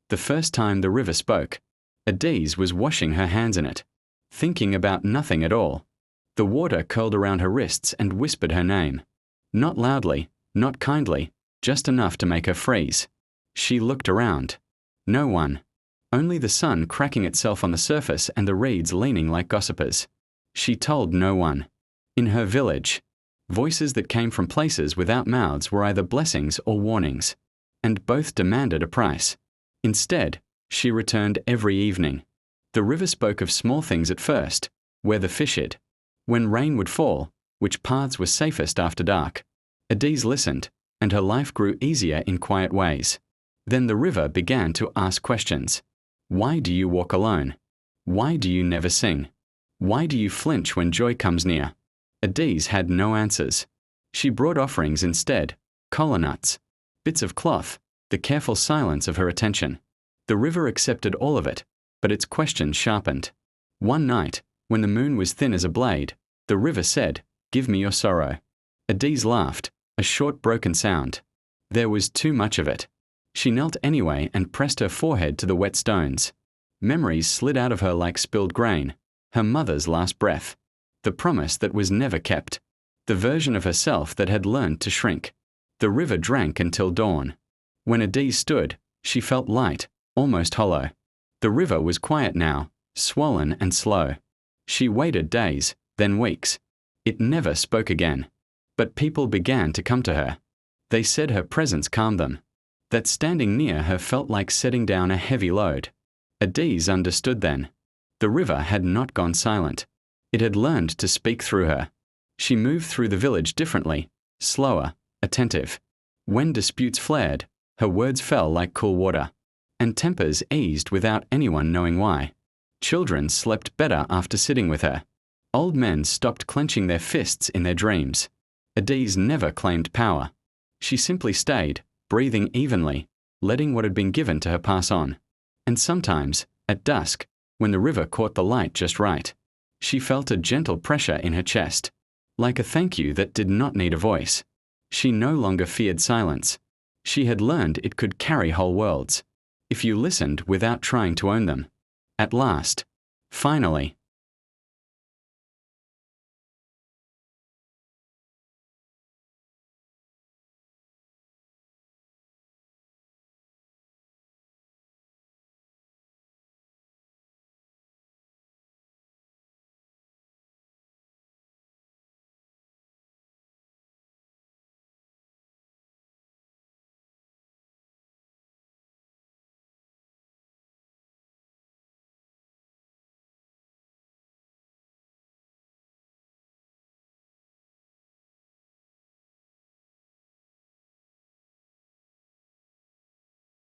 The first time the river spoke, Adise was washing her hands in it, thinking about nothing at all. The water curled around her wrists and whispered her name. Not loudly, not kindly, just enough to make her freeze. She looked around. No one. Only the sun cracking itself on the surface and the reeds leaning like gossipers. She told no one. In her village, voices that came from places without mouths were either blessings or warnings, and both demanded a price. Instead, she returned every evening. The river spoke of small things at first, where the fish hid, when rain would fall, which paths were safest after dark. Adise listened, and her life grew easier in quiet ways. Then the river began to ask questions. Why do you walk alone? Why do you never sing? Why do you flinch when joy comes near? Adise had no answers. She brought offerings instead, kola nuts, bits of cloth, the careful silence of her attention. The river accepted all of it, but its questions sharpened. One night, when the moon was thin as a blade, the river said, "Give me your sorrow." Adise laughed, a short broken sound. There was too much of it. She knelt anyway and pressed her forehead to the wet stones. Memories slid out of her like spilled grain, her mother's last breath, the promise that was never kept, the version of herself that had learned to shrink. The river drank until dawn. When Adise stood, she felt light, almost hollow. The river was quiet now, swollen and slow. She waited days, then weeks. It never spoke again. But people began to come to her. They said her presence calmed them, that standing near her felt like setting down a heavy load. Adise understood then. The river had not gone silent. It had learned to speak through her. She moved through the village differently, slower, attentive. When disputes flared, her words fell like cool water, and tempers eased without anyone knowing why. Children slept better after sitting with her. Old men stopped clenching their fists in their dreams. Adise never claimed power. She simply stayed, breathing evenly, letting what had been given to her pass on. And sometimes, at dusk, when the river caught the light just right, she felt a gentle pressure in her chest, like a thank you that did not need a voice. She no longer feared silence. She had learned it could carry whole worlds, if you listened without trying to own them. At last, finally,